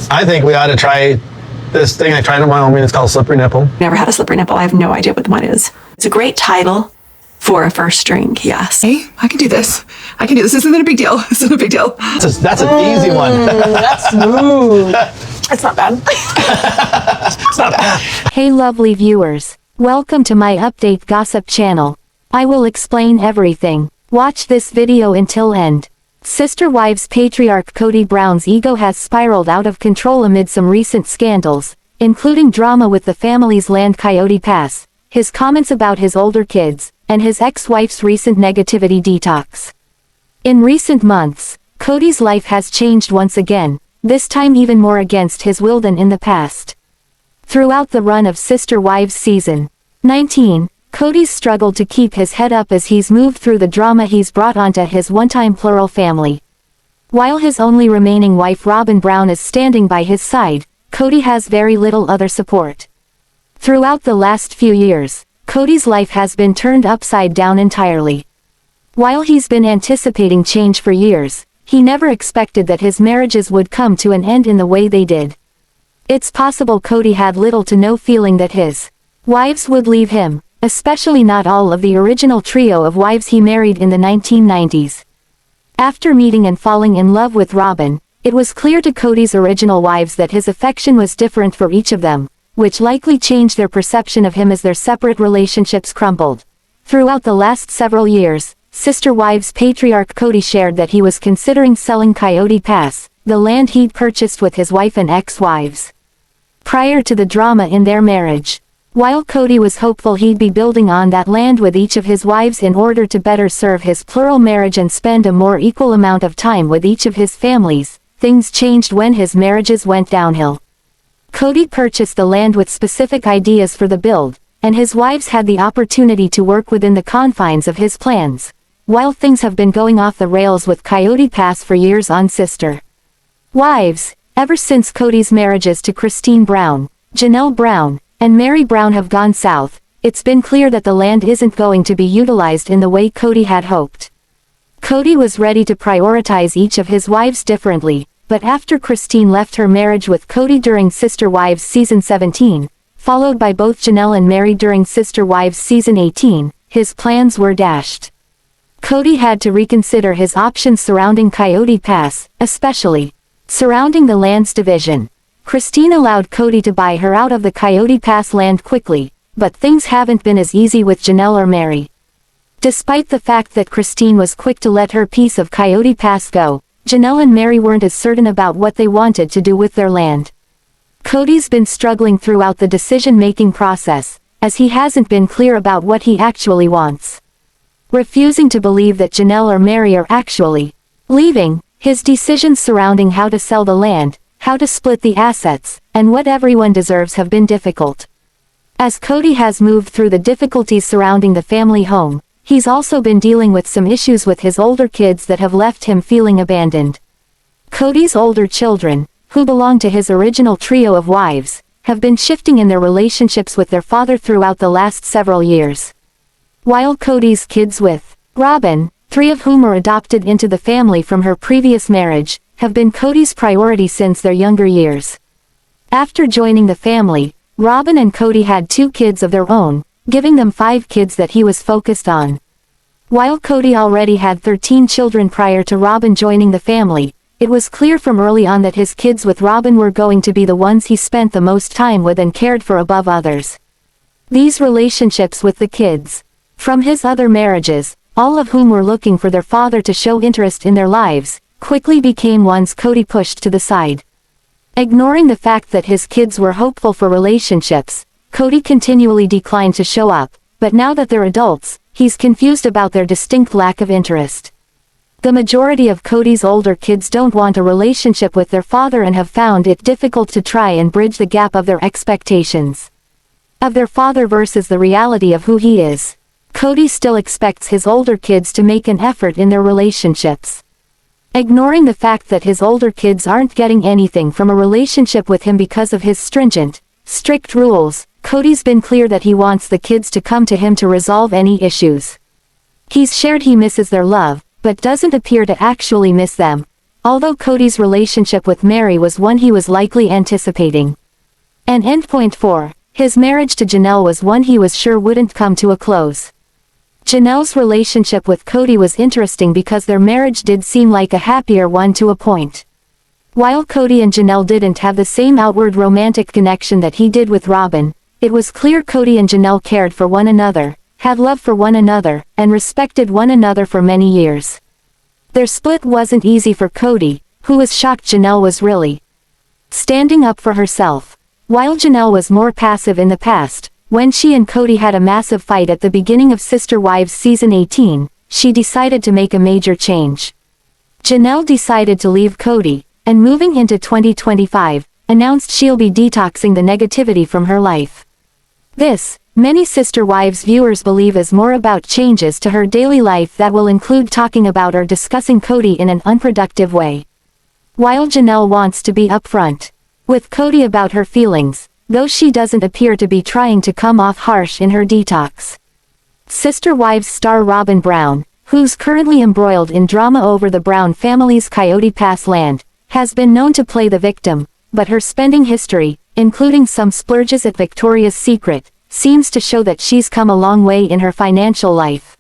I think we ought to try this thing I tried on Wyoming. It's called slippery nipple. Never had a slippery nipple. I have no idea what the one is. It's a great title for a first drink, yes. Hey, I can do this. I can do this. This isn't a big deal. This isn't a big deal. That's an easy one. That's smooth. It's not bad. It's not bad. Hey lovely viewers. Welcome to my update gossip channel. I will explain everything. Watch this video until end. Sister Wives patriarch Kody Brown's ego has spiraled out of control amid some recent scandals, including drama with the family's land Coyote Pass, his comments about his older kids, and his ex-wife's recent negativity detox. In recent months, Kody's life has changed once again, this time even more against his will than in the past. Throughout the run of Sister Wives season 19, Kody's struggled to keep his head up as he's moved through the drama he's brought onto his one-time plural family. While his only remaining wife Robyn Brown is standing by his side, Kody has very little other support. Throughout the last few years, Kody's life has been turned upside down entirely. While he's been anticipating change for years, he never expected that his marriages would come to an end in the way they did. It's possible Kody had little to no feeling that his wives would leave him, especially not all of the original trio of wives he married in the 1990s. After meeting and falling in love with Robyn, it was clear to Kody's original wives that his affection was different for each of them, which likely changed their perception of him as their separate relationships crumbled. Throughout the last several years, Sister Wives patriarch Kody shared that he was considering selling Coyote Pass, the land he'd purchased with his wife and ex-wives. Prior to the drama in their marriage, while Kody was hopeful he'd be building on that land with each of his wives in order to better serve his plural marriage and spend a more equal amount of time with each of his families, things changed when his marriages went downhill. Kody purchased the land with specific ideas for the build, and his wives had the opportunity to work within the confines of his plans. While things have been going off the rails with Coyote Pass for years on Sister Wives, ever since Kody's marriages to Christine Brown, Janelle Brown, and Meri Brown have gone south, it's been clear that the land isn't going to be utilized in the way Kody had hoped. Kody was ready to prioritize each of his wives differently, but after Christine left her marriage with Kody during Sister Wives season 17, followed by both Janelle and Meri during Sister Wives season 18, his plans were dashed. Kody had to reconsider his options surrounding Coyote Pass, especially surrounding the land's division. Christine allowed Kody to buy her out of the Coyote Pass land quickly, but things haven't been as easy with Janelle or Meri. Despite the fact that Christine was quick to let her piece of Coyote Pass go, Janelle and Meri weren't as certain about what they wanted to do with their land. Kody's been struggling throughout the decision-making process, as he hasn't been clear about what he actually wants. Refusing to believe that Janelle or Meri are actually leaving, his decisions surrounding how to sell the land, how to split the assets, and what everyone deserves have been difficult. As Kody has moved through the difficulties surrounding the family home, he's also been dealing with some issues with his older kids that have left him feeling abandoned. Kody's older children, who belong to his original trio of wives, have been shifting in their relationships with their father throughout the last several years. While Kody's kids with Robyn, 3 of whom were adopted into the family from her previous marriage, have been Kody's priority since their younger years. After joining the family, Robyn and Kody had 2 kids of their own, giving them 5 kids that he was focused on. While Kody already had 13 children prior to Robyn joining the family, it was clear from early on that his kids with Robyn were going to be the ones he spent the most time with and cared for above others. These relationships with the kids from his other marriages, all of whom were looking for their father to show interest in their lives, quickly became ones Kody pushed to the side. Ignoring the fact that his kids were hopeful for relationships, Kody continually declined to show up, but now that they're adults, he's confused about their distinct lack of interest. The majority of Kody's older kids don't want a relationship with their father and have found it difficult to try and bridge the gap of their expectations of their father versus the reality of who he is. Kody still expects his older kids to make an effort in their relationships. Ignoring the fact that his older kids aren't getting anything from a relationship with him because of his stringent, strict rules, Kody's been clear that he wants the kids to come to him to resolve any issues. He's shared he misses their love, but doesn't appear to actually miss them. although Kody's relationship with Meri was one he was likely anticipating. And endpoint 4, his marriage to Janelle was one he was sure wouldn't come to a close. Janelle's relationship with Kody was interesting because their marriage did seem like a happier one to a point. While Kody and Janelle didn't have the same outward romantic connection that he did with Robyn, it was clear Kody and Janelle cared for one another, had love for one another, and respected one another for many years. Their split wasn't easy for Kody, who was shocked Janelle was really standing up for herself. While Janelle was more passive in the past, when she and Kody had a massive fight at the beginning of Sister Wives season 18, she decided to make a major change. Janelle decided to leave Kody, and moving into 2025, announced she'll be detoxing the negativity from her life. This, many Sister Wives viewers believe, is more about changes to her daily life that will include talking about or discussing Kody in an unproductive way. While Janelle wants to be upfront with Kody about her feelings, though she doesn't appear to be trying to come off harsh in her detox. Sister Wives star Robyn Brown, who's currently embroiled in drama over the Brown family's Coyote Pass land, has been known to play the victim, but her spending history, including some splurges at Victoria's Secret, seems to show that she's come a long way in her financial life.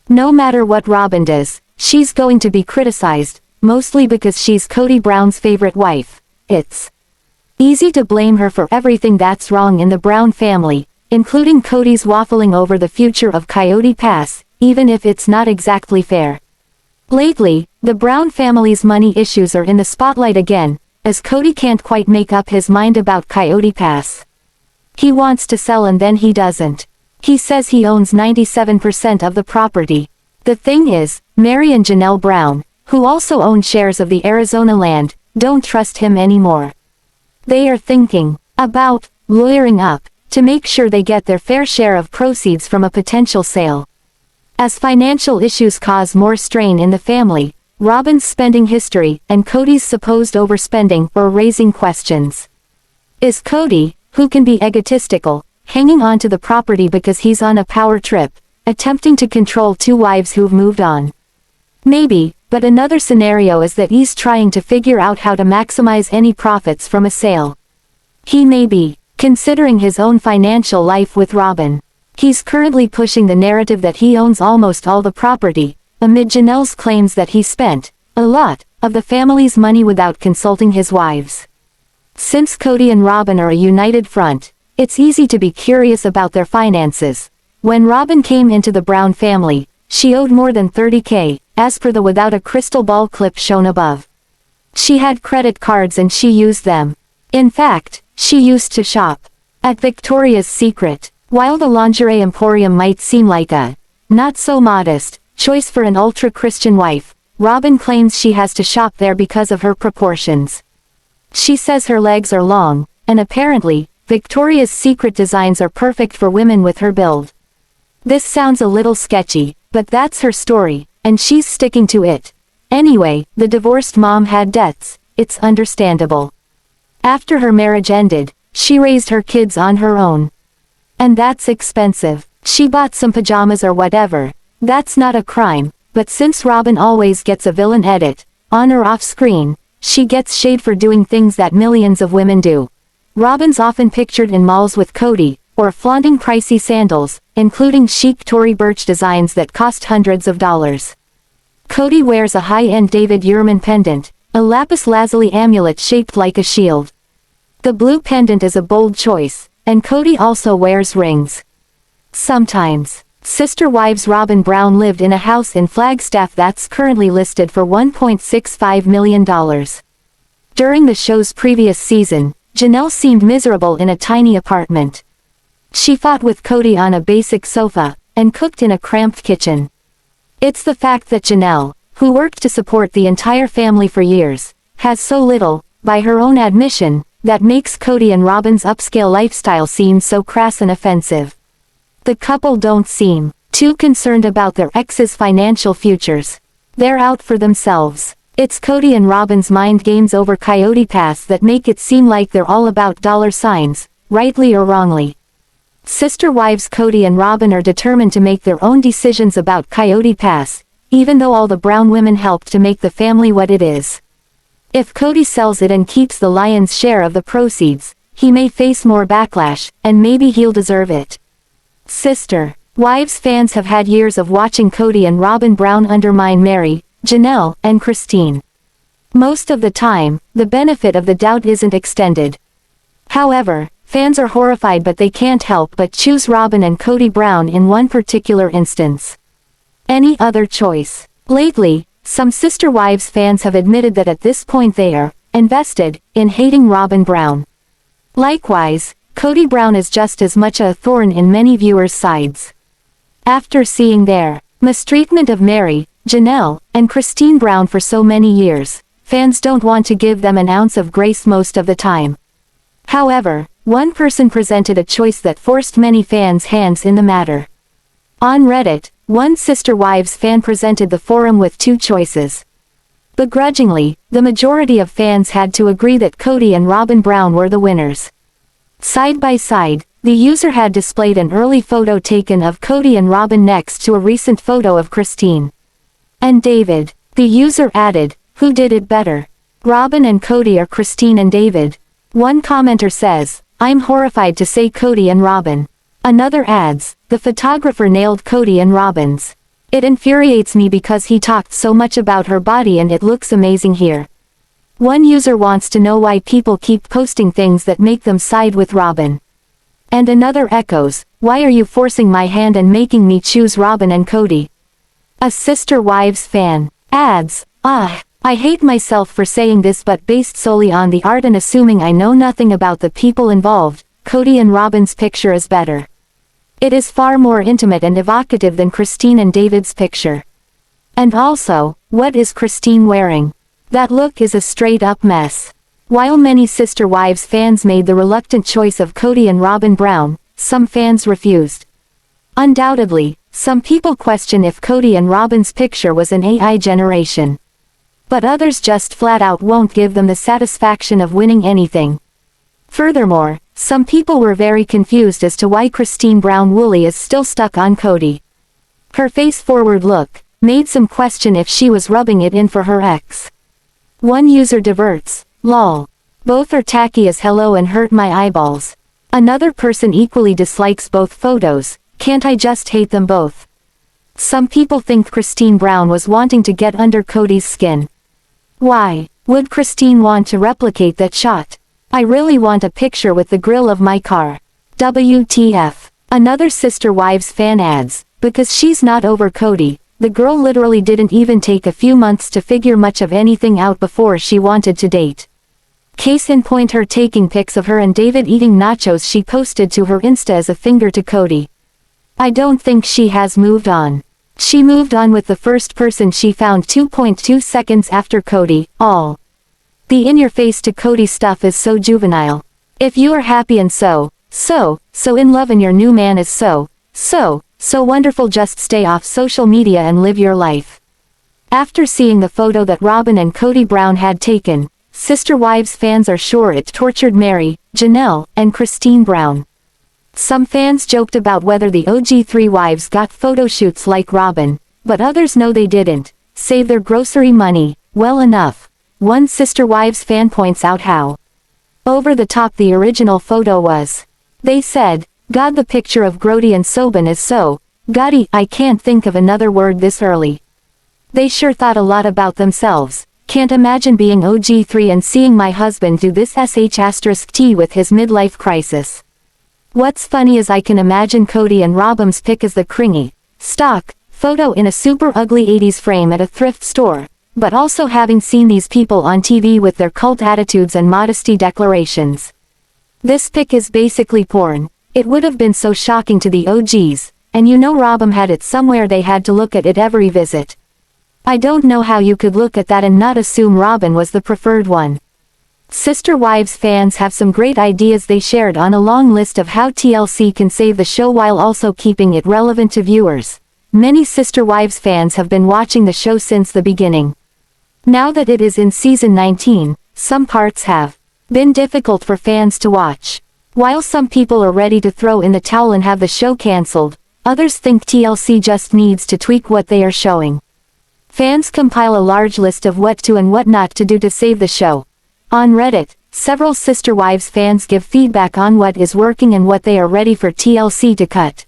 No matter what Robyn does, she's going to be criticized, mostly because she's Kody Brown's favorite wife. It's easy to blame her for everything that's wrong in the Brown family, including Kody's waffling over the future of Coyote Pass, even if it's not exactly fair. Lately, the Brown family's money issues are in the spotlight again, as Kody can't quite make up his mind about Coyote Pass. He wants to sell and then he doesn't. He says he owns 97% of the property. The thing is, Meri and Janelle Brown, who also own shares of the Arizona land, don't trust him anymore. They are thinking about lawyering up to make sure they get their fair share of proceeds from a potential sale. As financial issues cause more strain in the family, Robyn's spending history and Kody's supposed overspending are raising questions. Is Kody, who can be egotistical, hanging on to the property because he's on a power trip, attempting to control two wives who've moved on? Maybe, but another scenario is that he's trying to figure out how to maximize any profits from a sale. He may be considering his own financial life with Robyn. He's currently pushing the narrative that he owns almost all the property, amid Janelle's claims that he spent a lot of the family's money without consulting his wives. Since Kody and Robyn are a united front, it's easy to be curious about their finances. When Robyn came into the Brown family, she owed more than $30,000, as per the without a crystal ball clip shown above. She had credit cards and she used them. In fact, she used to shop at Victoria's Secret. While the lingerie emporium might seem like a not-so-modest choice for an ultra-Christian wife, Robyn claims she has to shop there because of her proportions. She says her legs are long, and apparently, Victoria's Secret designs are perfect for women with her build. This sounds a little sketchy, but that's her story, and she's sticking to it. Anyway, the divorced mom had debts, it's understandable. After her marriage ended, she raised her kids on her own. And that's expensive. She bought some pajamas or whatever. That's not a crime, but since Robyn always gets a villain edit, on or off screen, she gets shade for doing things that millions of women do. Robyn's often pictured in malls with Kody, or flaunting pricey sandals, including chic Tory Burch designs that cost hundreds of dollars. Kody wears a high-end Devid pendant, a lapis lazuli amulet shaped like a shield. The blue pendant is a bold choice, and Kody also wears rings. Sometimes. Sister Wives Robyn Brown lived in a house in Flagstaff that's currently listed for $1.65 million. During the show's previous season, Janelle seemed miserable in a tiny apartment. She fought with Kody on a basic sofa, and cooked in a cramped kitchen. It's the fact that Janelle, who worked to support the entire family for years, has so little, by her own admission, that makes Kody and Robyn's upscale lifestyle seem so crass and offensive. The couple don't seem too concerned about their ex's financial futures. They're out for themselves. It's Kody and Robyn's mind games over Coyote Pass that make it seem like they're all about dollar signs, rightly or wrongly. Sister Wives Kody and Robyn are determined to make their own decisions about Coyote Pass, even though all the Brown women helped to make the family what it is. If Kody sells it and keeps the lion's share of the proceeds, he may face more backlash, and maybe he'll deserve it. Sister Wives fans have had years of watching Kody and Robyn Brown undermine Meri, Janelle, and Christine. Most of the time, the benefit of the doubt isn't extended. However, fans are horrified but they can't help but choose Robyn and Kody Brown in one particular instance. Any other choice. Lately, some Sister Wives fans have admitted that at this point they are invested in hating Robyn Brown. Likewise, Kody Brown is just as much a thorn in many viewers' sides. After seeing their mistreatment of Meri, Janelle, and Christine Brown for so many years, fans don't want to give them an ounce of grace most of the time. However, one person presented a choice that forced many fans' hands in the matter. On Reddit, one Sister Wives fan presented the forum with two choices. Begrudgingly, the majority of fans had to agree that Kody and Robyn Brown were the winners. Side by side, the user had displayed an early photo taken of Kody and Robyn next to a recent photo of Christine and Devid. The user added, "Who did it better? Robyn and Kody or Christine and Devid?" One commenter says, "I'm horrified to say Kody and Robyn." Another adds, "The photographer nailed Kody and Robyn's. It infuriates me because he talked so much about her body and it looks amazing here." One user wants to know why people keep posting things that make them side with Robyn. And another echoes, "Why are you forcing my hand and making me choose Robyn and Kody?" A Sister Wives fan adds, I hate myself for saying this but based solely on the art and assuming I know nothing about the people involved, Kody and Robyn's picture is better. It is far more intimate and evocative than Christine and Devid's picture. And also, what is Christine wearing? That look is a straight-up mess. While many Sister Wives fans made the reluctant choice of Kody and Robyn Brown, some fans refused. Undoubtedly, some people question if Kody and Robyn's picture was an AI generation. But others just flat out won't give them the satisfaction of winning anything. Furthermore, some people were very confused as to why Christine Brown Woolley is still stuck on Kody. Her face-forward look made some question if she was rubbing it in for her ex. One user diverts, "Lol. Both are tacky as hello and hurt my eyeballs." Another person equally dislikes both photos, "Can't I just hate them both?" Some people think Christine Brown was wanting to get under Kody's skin. Why would Christine want to replicate that shot? I really want a picture with the grill of my car. WTF. Another Sister Wives fan adds, "Because she's not over Kody, the girl literally didn't even take a few months to figure much of anything out before she wanted to date. Case in point, her taking pics of her and Devid eating nachos she posted to her Insta as a finger to Kody. I don't think she has moved on. She moved on with the first person she found 2.2 seconds after Kody, all. The in-your-face to Kody stuff is so juvenile. If you are happy and so in love and your new man is so wonderful, just stay off social media and live your life." After seeing the photo that Robyn and Kody Brown had taken, Sister Wives fans are sure it tortured Meri, Janelle, and Christine Brown. Some fans joked about whether the OG3 wives got photo shoots like Robyn, but others know they didn't save their grocery money well enough. One Sister Wives fan points out how over the top the original photo was. They said, "God, the picture of Grody and Sobin is so gaudy, I can't think of another word this early." They sure thought a lot about themselves. Can't imagine being OG3 and seeing my husband do this sh*t with his midlife crisis. What's funny is I can imagine Kody and Robyn's pic as the cringy stock photo in a super ugly 80s frame at a thrift store, but also having seen these people on TV with their cult attitudes and modesty declarations. This pic is basically porn. It would have been so shocking to the OGs, and you know Robyn had it somewhere, they had to look at it every visit. I don't know how you could look at that and not assume Robyn was the preferred one. Sister Wives fans have some great ideas they shared on a long list of how TLC can save the show while also keeping it relevant to viewers. Many Sister Wives fans have been watching the show since the beginning. Now that it is in season 19, some parts have been difficult for fans to watch. While some people are ready to throw in the towel and have the show cancelled, others think TLC just needs to tweak what they are showing. Fans compile a large list of what to and what not to do to save the show. On Reddit, several Sister Wives fans give feedback on what is working and what they are ready for TLC to cut.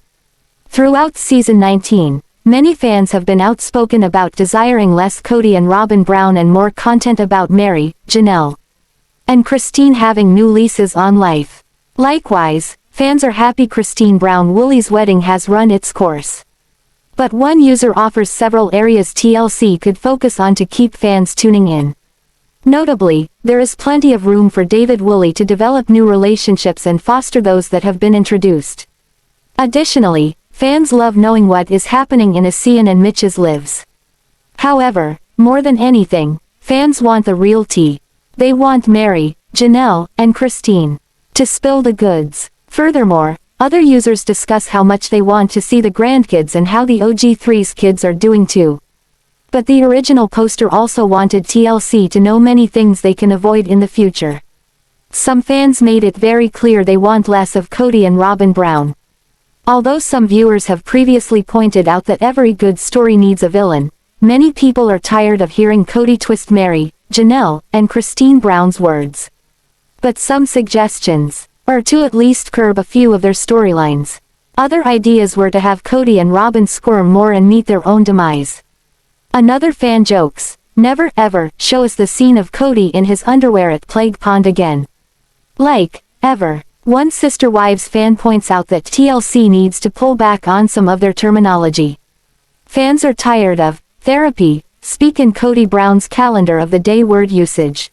Throughout season 19, many fans have been outspoken about desiring less Kody and Robyn Brown and more content about Meri, Janelle, and Christine having new leases on life. Likewise, fans are happy Christine Brown Woolley's wedding has run its course. But one user offers several areas TLC could focus on to keep fans tuning in. Notably, there is plenty of room for Devid Woolley to develop new relationships and foster those that have been introduced. Additionally, fans love knowing what is happening in Aspyn and Mitch's lives. However, more than anything, fans want the real tea. They want Meri, Janelle, and Christine to spill the goods. Furthermore, other users discuss how much they want to see the grandkids and how the OG3's kids are doing too. But the original poster also wanted TLC to know many things they can avoid in the future. Some fans made it very clear they want less of Kody and Robyn Brown. Although some viewers have previously pointed out that every good story needs a villain, many people are tired of hearing Kody twist Meri, Janelle, and Christine Brown's words. But some suggestions are to at least curb a few of their storylines. Other ideas were to have Kody and Robyn squirm more and meet their own demise. Another fan jokes, "Never ever show us the scene of Kody in his underwear at Plague Pond again. Like, ever." One Sister Wives fan points out that TLC needs to pull back on some of their terminology. Fans are tired of therapy speak in Kody Brown's calendar of the day word usage.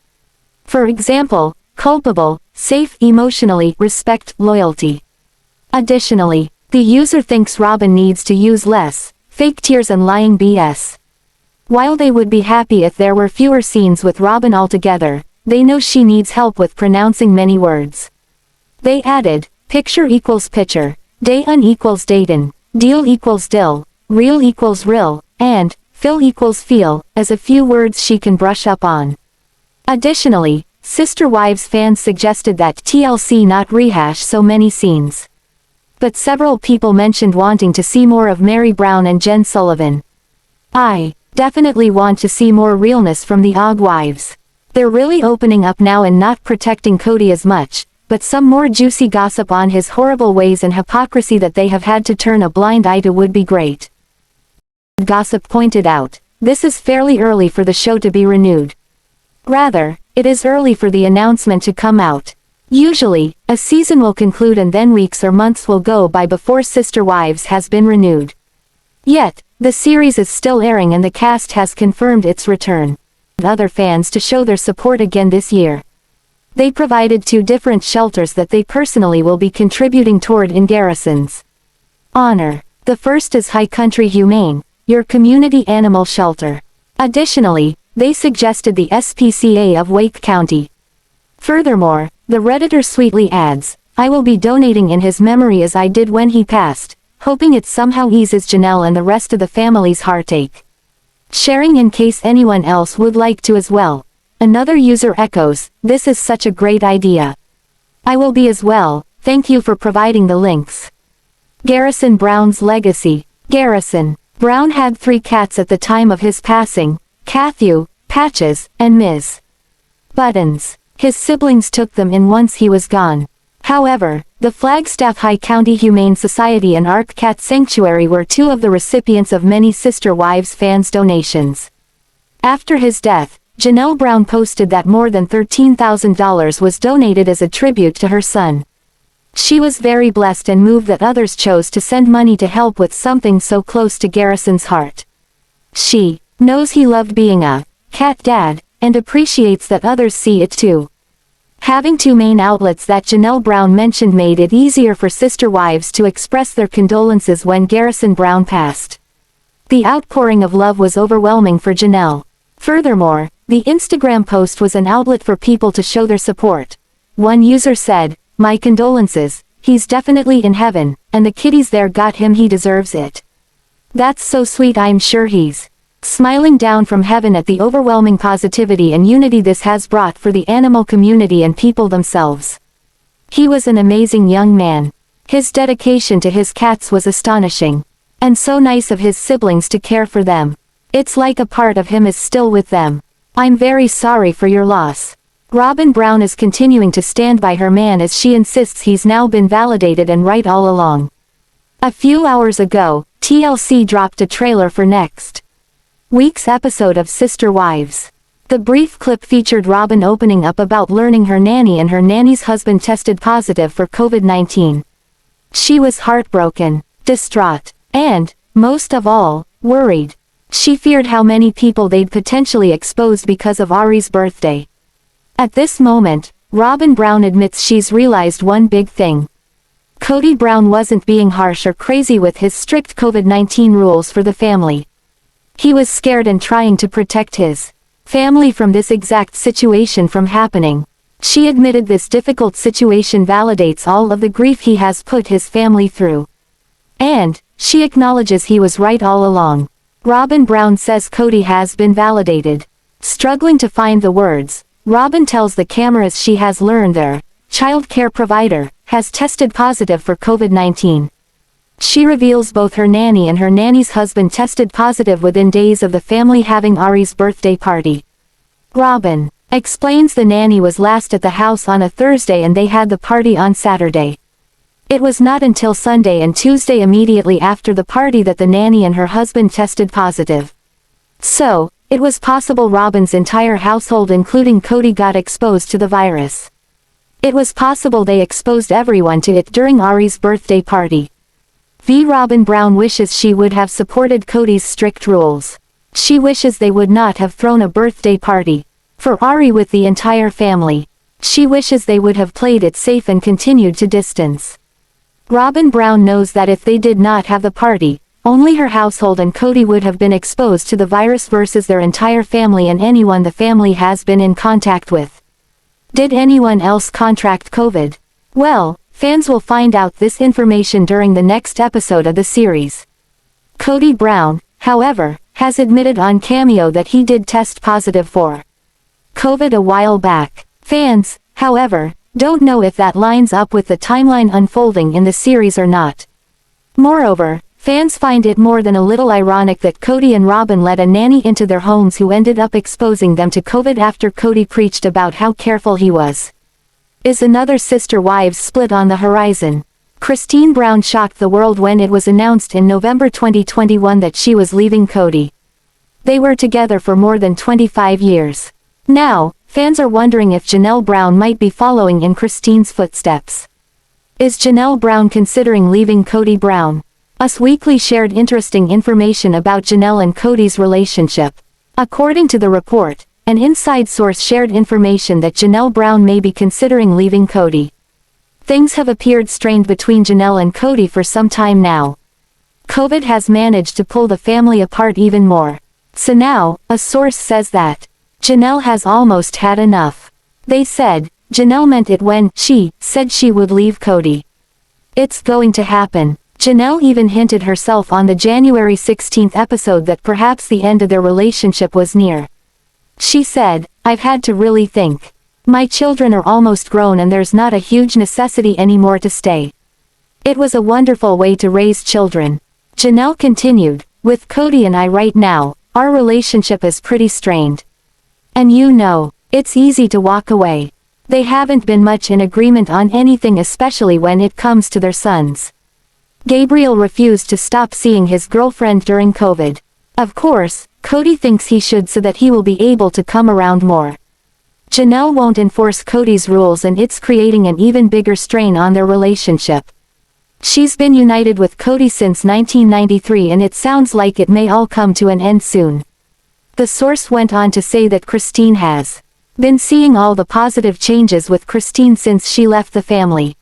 For example, culpable, safe emotionally, respect, loyalty. Additionally, the user thinks Robyn needs to use less fake tears and lying BS. While they would be happy if there were fewer scenes with Robyn altogether, they know she needs help with pronouncing many words. They added, picture equals picture, day-un equals dayton, deal equals dill, real equals real, and feel equals feel, as a few words she can brush up on. Additionally, Sister Wives fans suggested that TLC not rehash so many scenes. But several people mentioned wanting to see more of Meri Brown and Jen Sullivan. I definitely want to see more realness from the OG wives. They're really opening up now and not protecting Kody as much, but some more juicy gossip on his horrible ways and hypocrisy that they have had to turn a blind eye to would be great. Gossip pointed out, this is fairly early for the show to be renewed. Rather, it is early for the announcement to come out. Usually, a season will conclude and then weeks or months will go by before Sister Wives has been renewed. Yet, the series is still airing and the cast has confirmed its return. Other fans to show their support again this year. They provided 2 different shelters that they personally will be contributing toward in Garrison's honor. The first is High Country Humane, your community animal shelter. Additionally, they suggested the SPCA of Wake County. Furthermore, the Redditor sweetly adds, I will be donating in his memory as I did when he passed, hoping it somehow eases Janelle and the rest of the family's heartache. Sharing in case anyone else would like to as well. Another user echoes, this is such a great idea. I will be as well, thank you for providing the links. Garrison Brown's legacy. Garrison Brown had 3 cats at the time of his passing, Cathew, Patches, and Ms. Buttons. His siblings took them in once he was gone. However, the Flagstaff High County Humane Society and Ark Cat Sanctuary were 2 of the recipients of many Sister Wives fans' donations. After his death, Janelle Brown posted that more than $13,000 was donated as a tribute to her son. She was very blessed and moved that others chose to send money to help with something so close to Garrison's heart. She knows he loved being a cat dad, and appreciates that others see it too. Having 2 main outlets that Janelle Brown mentioned made it easier for Sister Wives to express their condolences when Garrison Brown passed. The outpouring of love was overwhelming for Janelle. Furthermore, the Instagram post was an outlet for people to show their support. One user said, my condolences, he's definitely in heaven, and the kitties there got him, he deserves it. That's so sweet, I'm sure he's smiling down from heaven at the overwhelming positivity and unity this has brought for the animal community and people themselves. He was an amazing young man. His dedication to his cats was astonishing. And so nice of his siblings to care for them. It's like a part of him is still with them. I'm very sorry for your loss. Robyn Brown is continuing to stand by her man as she insists he's now been validated and right all along. A few hours ago, TLC dropped a trailer for next week's episode of Sister Wives. The brief clip featured Robyn opening up about learning her nanny and her nanny's husband tested positive for COVID-19. She was heartbroken, distraught, and, most of all, worried. She feared how many people they'd potentially exposed because of Ari's birthday. At this moment, Robyn Brown admits she's realized one big thing. Kody Brown wasn't being harsh or crazy with his strict COVID-19 rules for the family. He was scared and trying to protect his family from this exact situation from happening. She admitted this difficult situation validates all of the grief he has put his family through. And, she acknowledges he was right all along. Robyn Brown says Kody has been validated. Struggling to find the words, Robyn tells the cameras she has learned their child care provider has tested positive for COVID-19. She reveals both her nanny and her nanny's husband tested positive within days of the family having Ari's birthday party. Robyn explains the nanny was last at the house on a Thursday and they had the party on Saturday. It was not until Sunday and Tuesday immediately after the party that the nanny and her husband tested positive. So, it was possible Robyn's entire household including Kody got exposed to the virus. It was possible they exposed everyone to it during Ari's birthday party. Robyn Brown wishes she would have supported Kody's strict rules. She wishes they would not have thrown a birthday party for Ari with the entire family. She wishes they would have played it safe and continued to distance. Robyn Brown knows that if they did not have the party, only her household and Kody would have been exposed to the virus versus their entire family and anyone the family has been in contact with. Did anyone else contract COVID? Well, fans will find out this information during the next episode of the series. Kody Brown, however, has admitted on Cameo that he did test positive for COVID a while back. Fans, however, don't know if that lines up with the timeline unfolding in the series or not. Moreover, fans find it more than a little ironic that Kody and Robyn let a nanny into their homes who ended up exposing them to COVID after Kody preached about how careful he was. Is another Sister Wives split on the horizon? Christine Brown shocked the world when it was announced in November 2021 that she was leaving Kody. They were together for more than 25 years. Now, fans are wondering if Janelle Brown might be following in Christine's footsteps. Is Janelle Brown considering leaving Kody Brown? Us Weekly shared interesting information about Janelle and Kody's relationship. According to the report, an inside source shared information that Janelle Brown may be considering leaving Kody. Things have appeared strained between Janelle and Kody for some time now. COVID has managed to pull the family apart even more. So now, a source says that Janelle has almost had enough. They said, Janelle meant it when she said she would leave Kody. It's going to happen. Janelle even hinted herself on the January 16th episode that perhaps the end of their relationship was near. She said, I've had to really think. My children are almost grown and there's not a huge necessity anymore to stay. It was a wonderful way to raise children. Janelle continued, with Kody and I right now, our relationship is pretty strained. And you know, it's easy to walk away. They haven't been much in agreement on anything, especially when it comes to their sons. Gabriel refused to stop seeing his girlfriend during COVID. Of course, Kody thinks he should so that he will be able to come around more. Janelle won't enforce Kody's rules and it's creating an even bigger strain on their relationship. She's been united with Kody since 1993 and it sounds like it may all come to an end soon. The source went on to say that Christine has been seeing all the positive changes with Christine since she left the family.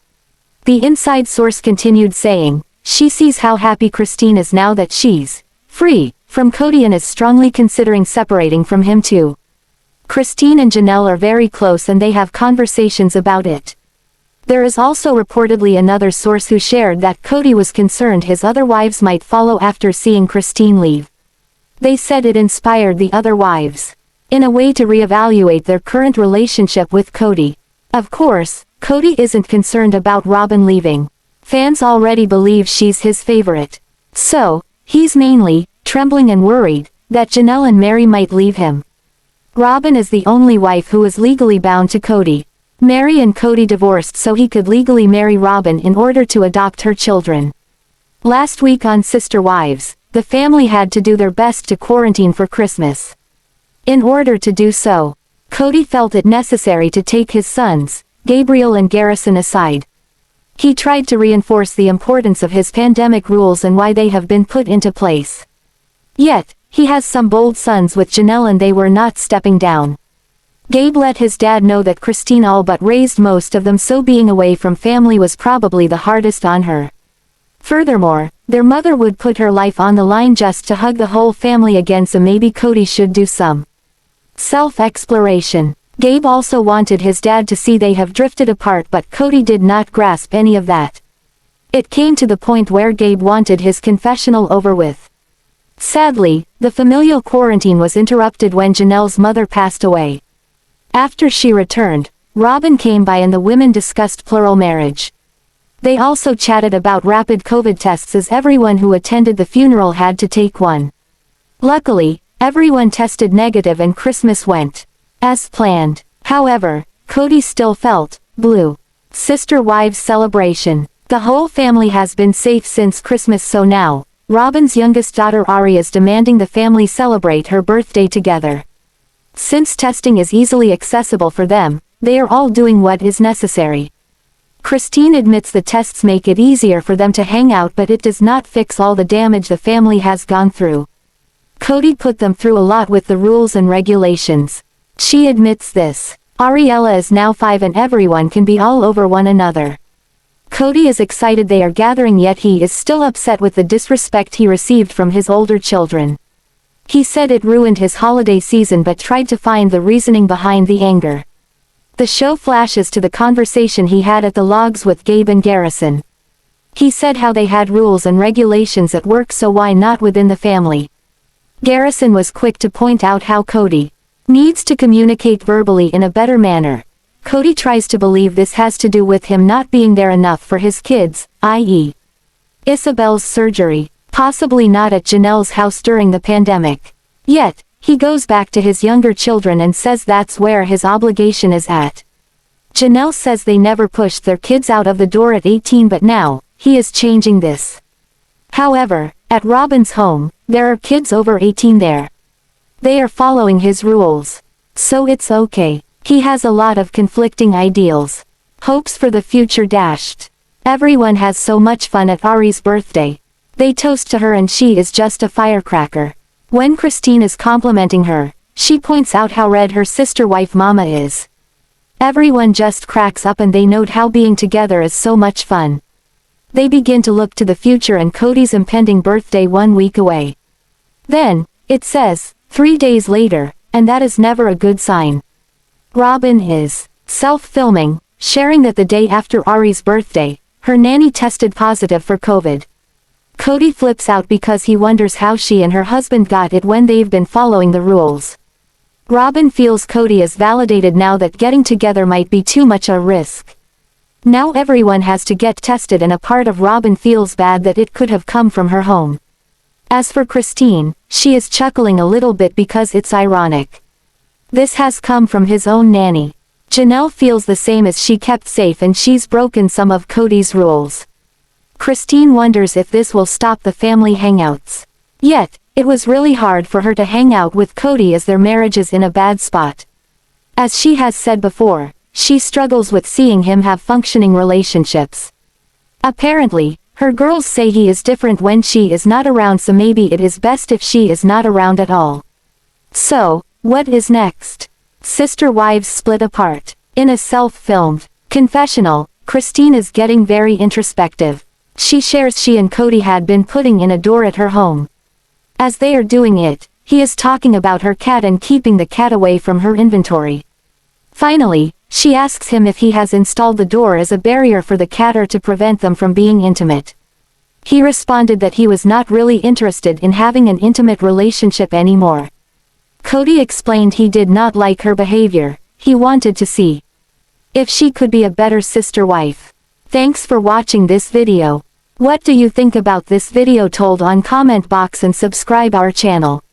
The inside source continued saying, she sees how happy Christine is now that she's free from Kody and is strongly considering separating from him too. Christine and Janelle are very close and they have conversations about it. There is also reportedly another source who shared that Kody was concerned his other wives might follow after seeing Christine leave. They said it inspired the other wives in a way to reevaluate their current relationship with Kody. Of course, Kody isn't concerned about Robyn leaving. Fans already believe she's his favorite. So, he's mainly trembling and worried that Janelle and Meri might leave him. Robyn is the only wife who is legally bound to Kody. Meri and Kody divorced so he could legally marry Robyn in order to adopt her children. Last week on Sister Wives, the family had to do their best to quarantine for Christmas. In order to do so, Kody felt it necessary to take his sons, Gabriel and Garrison, aside. He tried to reinforce the importance of his pandemic rules and why they have been put into place. Yet, he has some bold sons with Janelle and they were not stepping down. Gabe let his dad know that Christine all but raised most of them, so being away from family was probably the hardest on her. Furthermore, their mother would put her life on the line just to hug the whole family again, so maybe Kody should do some self-exploration. Gabe also wanted his dad to see they have drifted apart, but Kody did not grasp any of that. It came to the point where Gabe wanted his confessional over with. Sadly, the familial quarantine was interrupted when Janelle's mother passed away. After she returned, Robyn came by and the women discussed plural marriage. They also chatted about rapid COVID tests as everyone who attended the funeral had to take one. Luckily, everyone tested negative and Christmas went as planned. However, Kody still felt blue. Sister Wives celebration. The whole family has been safe since Christmas, so now, Robyn's youngest daughter Ari is demanding the family celebrate her birthday together. Since testing is easily accessible for them, they are all doing what is necessary. Christine admits the tests make it easier for them to hang out, but it does not fix all the damage the family has gone through. Kody put them through a lot with the rules and regulations. She admits this. Ariella is now 5 and everyone can be all over one another. Kody is excited they are gathering, yet he is still upset with the disrespect he received from his older children. He said it ruined his holiday season but tried to find the reasoning behind the anger. The show flashes to the conversation he had at the logs with Gabe and Garrison. He said how they had rules and regulations at work, so why not within the family? Garrison was quick to point out how Kody needs to communicate verbally in a better manner. Kody tries to believe this has to do with him not being there enough for his kids, i.e. Ysabel's surgery, possibly not at Janelle's house during the pandemic. Yet, he goes back to his younger children and says that's where his obligation is at. Janelle says they never pushed their kids out of the door at 18, but now, he is changing this. However, at Robyn's home, there are kids over 18 there. They are following his rules. So it's okay. He has a lot of conflicting ideals. Hopes for the future dashed. Everyone has so much fun at Ari's birthday. They toast to her and she is just a firecracker. When Christine is complimenting her, she points out how red her sister wife Mama is. Everyone just cracks up and they note how being together is so much fun. They begin to look to the future and Kody's impending birthday 1 week away. Then, it says, 3 days later, and that is never a good sign. Robyn is self-filming, sharing that the day after Ari's birthday, her nanny tested positive for COVID. Kody flips out because he wonders how she and her husband got it when they've been following the rules. Robyn feels Kody is validated now that getting together might be too much a risk. Now everyone has to get tested and a part of Robyn feels bad that it could have come from her home. As for Christine, she is chuckling a little bit because it's ironic. This has come from his own nanny. Janelle feels the same, as she kept safe and she's broken some of Kody's rules. Christine wonders if this will stop the family hangouts. Yet, it was really hard for her to hang out with Kody as their marriage is in a bad spot. As she has said before, she struggles with seeing him have functioning relationships. Apparently, her girls say he is different when she is not around, so maybe it is best if she is not around at all. So, what is next? Sister Wives split apart. In a self-filmed confessional, Christine is getting very introspective. She shares she and Kody had been putting in a door at her home. As they are doing it, he is talking about her cat and keeping the cat away from her inventory. Finally, she asks him if he has installed the door as a barrier for the cat or to prevent them from being intimate. He responded that he was not really interested in having an intimate relationship anymore. Kody explained he did not like her behavior. He wanted to see if she could be a better sister wife. Thanks for watching this video. What do you think about this video? Told on comment box and subscribe our channel.